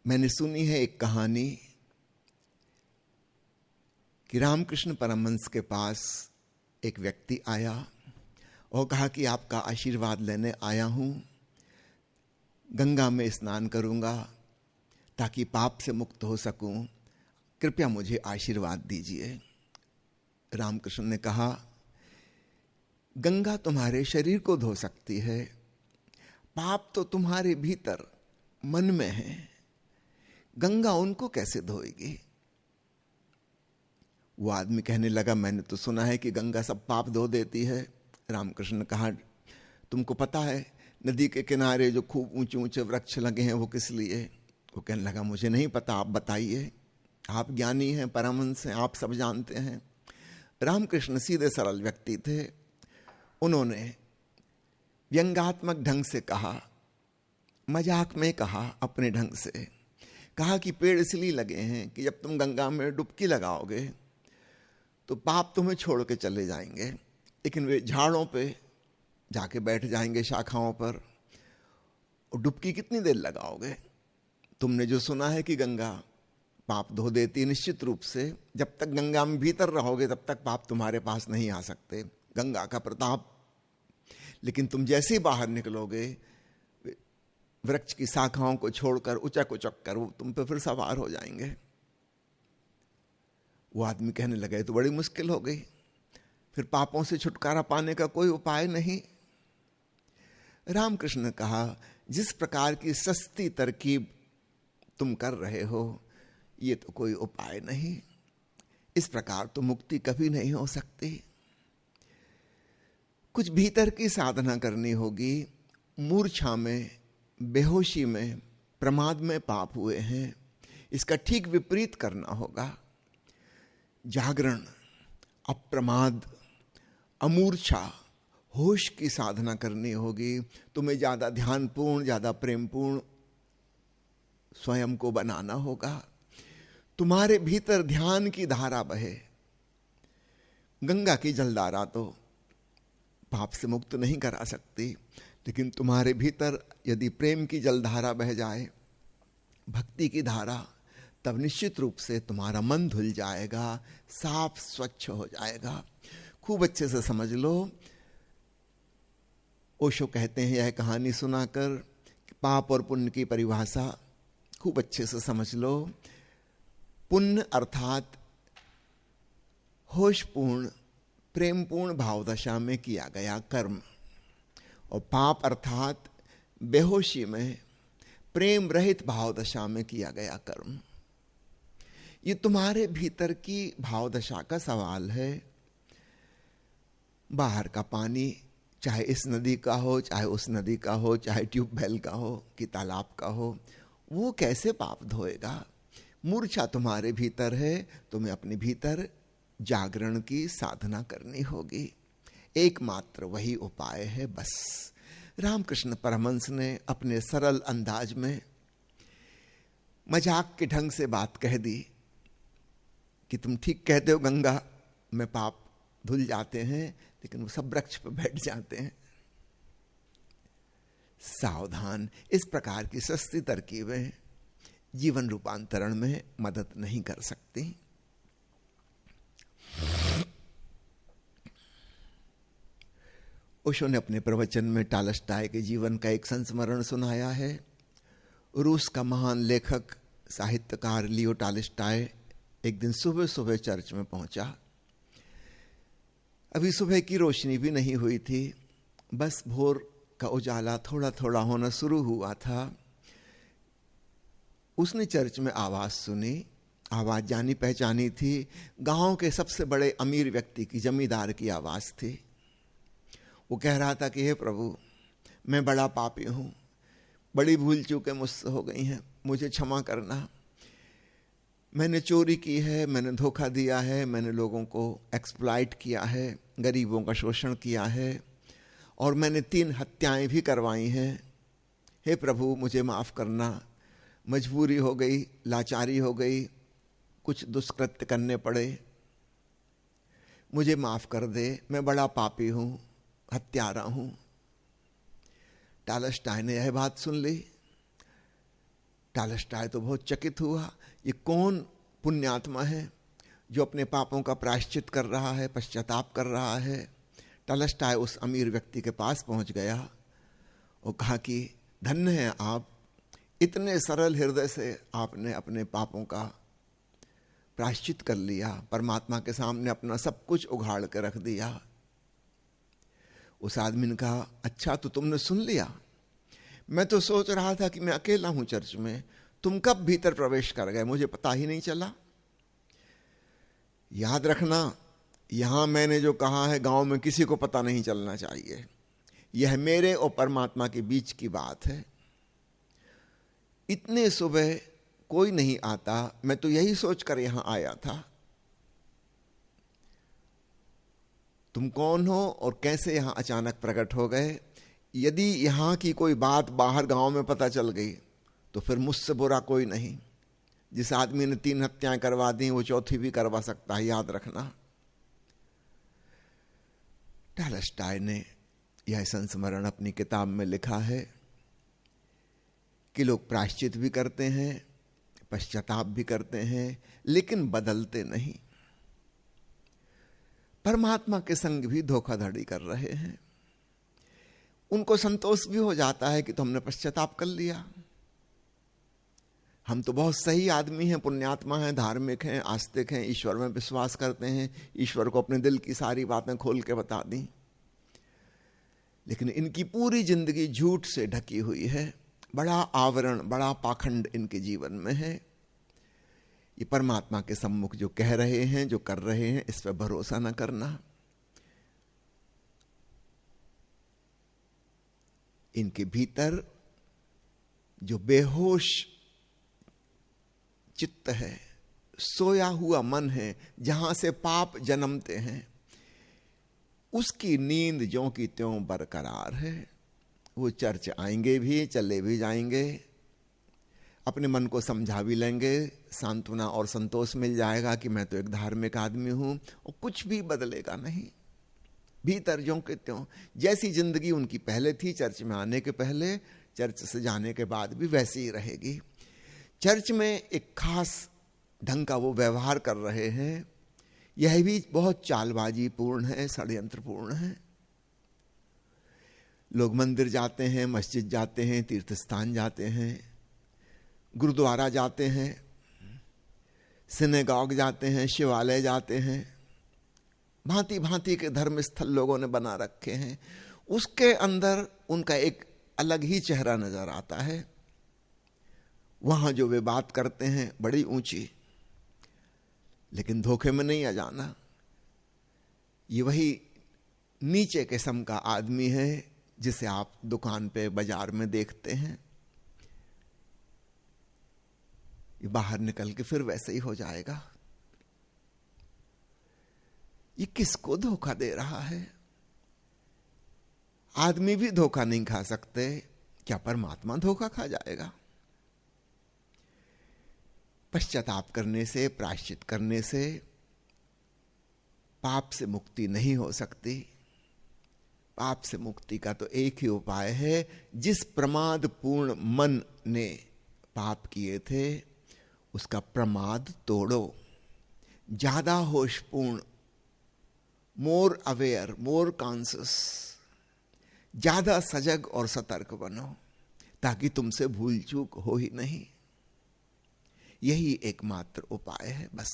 मैंने सुनी है एक कहानी कि रामकृष्ण परमहंस के पास एक व्यक्ति आया और कहा कि आपका आशीर्वाद लेने आया हूँ, गंगा में स्नान करूँगा ताकि पाप से मुक्त हो सकूँ, कृपया मुझे आशीर्वाद दीजिए। रामकृष्ण ने कहा, गंगा तुम्हारे शरीर को धो सकती है, पाप तो तुम्हारे भीतर मन में है, गंगा उनको कैसे धोएगी। वो आदमी कहने लगा, मैंने तो सुना है कि गंगा सब पाप धो देती है। रामकृष्ण ने कहा, तुमको पता है नदी के किनारे जो खूब ऊंचे ऊंचे वृक्ष लगे हैं वो किस लिए? वो कहने लगा, मुझे नहीं पता, आप बताइए, आप ज्ञानी हैं, परमहंस हैं, आप सब जानते हैं। रामकृष्ण सीधे सरल व्यक्ति थे। उन्होंने व्यंग्यात्मक ढंग से कहा, मजाक में कहा, अपने ढंग से कहा कि पेड़ इसलिए लगे हैं कि जब तुम गंगा में डुबकी लगाओगे तो पाप तुम्हें छोड़ के चले जाएंगे, लेकिन वे झाड़ों पे जाके बैठ जाएंगे, शाखाओं पर, और डुबकी कितनी देर लगाओगे? तुमने जो सुना है कि गंगा पाप धो देती, निश्चित रूप से जब तक गंगा में भीतर रहोगे तब तक पाप तुम्हारे पास नहीं आ सकते, गंगा का प्रताप। लेकिन तुम जैसे ही बाहर निकलोगे, वृक्ष की शाखाओं को छोड़कर उचक उचक कर वो तुम पे फिर सवार हो जाएंगे। वो आदमी कहने लगे, तो बड़ी मुश्किल हो गई, फिर पापों से छुटकारा पाने का कोई उपाय नहीं। रामकृष्ण ने कहा, जिस प्रकार की सस्ती तरकीब तुम कर रहे हो ये तो कोई उपाय नहीं, इस प्रकार तो मुक्ति कभी नहीं हो सकती। कुछ भीतर की साधना करनी होगी। मूर्छा में, बेहोशी में, प्रमाद में पाप हुए हैं, इसका ठीक विपरीत करना होगा। जागरण, अप्रमाद, अमूर्छा, होश की साधना करनी होगी। तुम्हें ज्यादा ध्यानपूर्ण, ज्यादा प्रेमपूर्ण स्वयं को बनाना होगा। तुम्हारे भीतर ध्यान की धारा बहे। गंगा की जलधारा तो पाप से मुक्त नहीं करा सकती, लेकिन तुम्हारे भीतर यदि प्रेम की जलधारा बह जाए, भक्ति की धारा, तब निश्चित रूप से तुम्हारा मन धुल जाएगा, साफ स्वच्छ हो जाएगा। खूब अच्छे से समझ लो। ओशो कहते हैं, यह कहानी सुनाकर पाप और पुण्य की परिभाषा खूब अच्छे से समझ लो। पुण्य अर्थात होशपूर्ण, प्रेमपूर्ण भावदशा में किया गया कर्म, और पाप अर्थात बेहोशी में, प्रेम रहित भावदशा में किया गया कर्म। ये तुम्हारे भीतर की भावदशा का सवाल है। बाहर का पानी, चाहे इस नदी का हो, चाहे उस नदी का हो, चाहे ट्यूबवेल का हो कि तालाब का हो, वो कैसे पाप धोएगा? मूर्छा तुम्हारे भीतर है, तुम्हें अपने भीतर जागरण की साधना करनी होगी। एकमात्र वही उपाय है, बस। रामकृष्ण परमहंस ने अपने सरल अंदाज में मजाक के ढंग से बात कह दी कि तुम ठीक कहते हो, गंगा में पाप धुल जाते हैं, लेकिन वो सब वृक्ष पर बैठ जाते हैं। सावधान, इस प्रकार की सस्ती तरकीबें जीवन रूपांतरण में मदद नहीं कर सकती। ओशो ने अपने प्रवचन में टॉलस्टॉय के जीवन का एक संस्मरण सुनाया है। रूस का महान लेखक साहित्यकार लियो टॉलस्टॉय एक दिन सुबह सुबह चर्च में पहुंचा। अभी सुबह की रोशनी भी नहीं हुई थी, बस भोर का उजाला थोड़ा थोड़ा होना शुरू हुआ था। उसने चर्च में आवाज सुनी। आवाज जानी पहचानी थी, गांव के सबसे बड़े अमीर व्यक्ति की, जमींदार की आवाज थी। वो कह रहा था कि हे प्रभु, मैं बड़ा पापी हूं, बड़ी भूल चूकें मुझसे हो गई हैं, मुझे क्षमा करना। मैंने चोरी की है, मैंने धोखा दिया है, मैंने लोगों को एक्सप्लॉइट किया है, गरीबों का शोषण किया है, और मैंने 3 हत्याएं भी करवाई हैं। हे प्रभु, मुझे माफ करना, मजबूरी हो गई, लाचारी हो गई, कुछ दुष्कृत्य करने पड़े, मुझे माफ कर दे, मैं बड़ा पापी हूं, हत्यारा हूं। टॉलस्टॉय ने यह बात सुन ली। टॉलस्टॉय तो बहुत चकित हुआ, ये कौन पुण्यात्मा है जो अपने पापों का प्रायश्चित कर रहा है, पश्चाताप कर रहा है। टॉलस्टॉय उस अमीर व्यक्ति के पास पहुंच गया और कहा कि धन्य है आप, इतने सरल हृदय से आपने अपने पापों का प्रायश्चित कर लिया, परमात्मा के सामने अपना सब कुछ उघाड़ के रख दिया। उस आदमी ने कहा, अच्छा तो तुमने सुन लिया, मैं तो सोच रहा था कि मैं अकेला हूं चर्च में, तुम कब भीतर प्रवेश कर गए, मुझे पता ही नहीं चला। याद रखना, यहां मैंने जो कहा है गांव में किसी को पता नहीं चलना चाहिए, यह मेरे और परमात्मा के बीच की बात है। इतने सुबह कोई नहीं आता, मैं तो यही सोचकर यहां आया था। तुम कौन हो और कैसे यहां अचानक प्रकट हो गए? यदि यहां की कोई बात बाहर गांव में पता चल गई तो फिर मुझसे बुरा कोई नहीं। जिस आदमी ने 3 हत्याएं करवा दी वो 4थी भी करवा सकता है, याद रखना। टॉलस्टॉय ने यह संस्मरण अपनी किताब में लिखा है कि लोग प्रायश्चित भी करते हैं, पश्चाताप भी करते हैं, लेकिन बदलते नहीं। परमात्मा के संग भी धोखाधड़ी कर रहे हैं। उनको संतोष भी हो जाता है कि तुमने पश्चाताप कर लिया, हम तो बहुत सही आदमी हैं, पुण्यात्मा हैं, धार्मिक हैं, आस्तिक हैं, ईश्वर में विश्वास करते हैं, ईश्वर को अपने दिल की सारी बातें खोल के बता दी। लेकिन इनकी पूरी जिंदगी झूठ से ढकी हुई है, बड़ा आवरण, बड़ा पाखंड इनके जीवन में है। ये परमात्मा के सम्मुख जो कह रहे हैं, जो कर रहे हैं, इस पर भरोसा न करना। इनके भीतर जो बेहोश चित्त है, सोया हुआ मन है, जहां से पाप जन्मते हैं, उसकी नींद ज्यों की त्यों बरकरार है। वो चर्च आएंगे भी, चले भी जाएंगे, अपने मन को समझा भी लेंगे, सांत्वना और संतोष मिल जाएगा कि मैं तो एक धार्मिक आदमी हूं, और कुछ भी बदलेगा नहीं। भीतर ज्यों के त्यों जैसी जिंदगी उनकी पहले थी, चर्च में आने के पहले, चर्च से जाने के बाद भी वैसी ही रहेगी। चर्च में एक खास ढंग का वो व्यवहार कर रहे हैं, यह भी बहुत चालबाजी पूर्ण है, षड्यंत्र पूर्ण है। लोग मंदिर जाते हैं, मस्जिद जाते हैं, तीर्थ स्थान जाते हैं, गुरुद्वारा जाते हैं, सिनेगॉग जाते हैं, शिवालय जाते हैं, भांति भांति के धर्म स्थल लोगों ने बना रखे हैं। उसके अंदर उनका एक अलग ही चेहरा नजर आता है। वहां जो वे बात करते हैं बड़ी ऊंची, लेकिन धोखे में नहीं आ जाना। ये वही नीचे किस्म का आदमी है जिसे आप दुकान पे, बाजार में देखते हैं। ये बाहर निकल के फिर वैसे ही हो जाएगा। ये किसको धोखा दे रहा है? आदमी भी धोखा नहीं खा सकते, क्या परमात्मा धोखा खा जाएगा? पश्चाताप करने से, प्रायश्चित करने से पाप से मुक्ति नहीं हो सकती। पाप से मुक्ति का तो एक ही उपाय है, जिस प्रमाद पूर्ण मन ने पाप किए थे उसका प्रमाद तोड़ो। ज्यादा होशपूर्ण, मोर अवेयर, मोर कॉन्शियस, ज्यादा सजग और सतर्क बनो, ताकि तुमसे भूल चूक हो ही नहीं। यही एकमात्र उपाय है बस।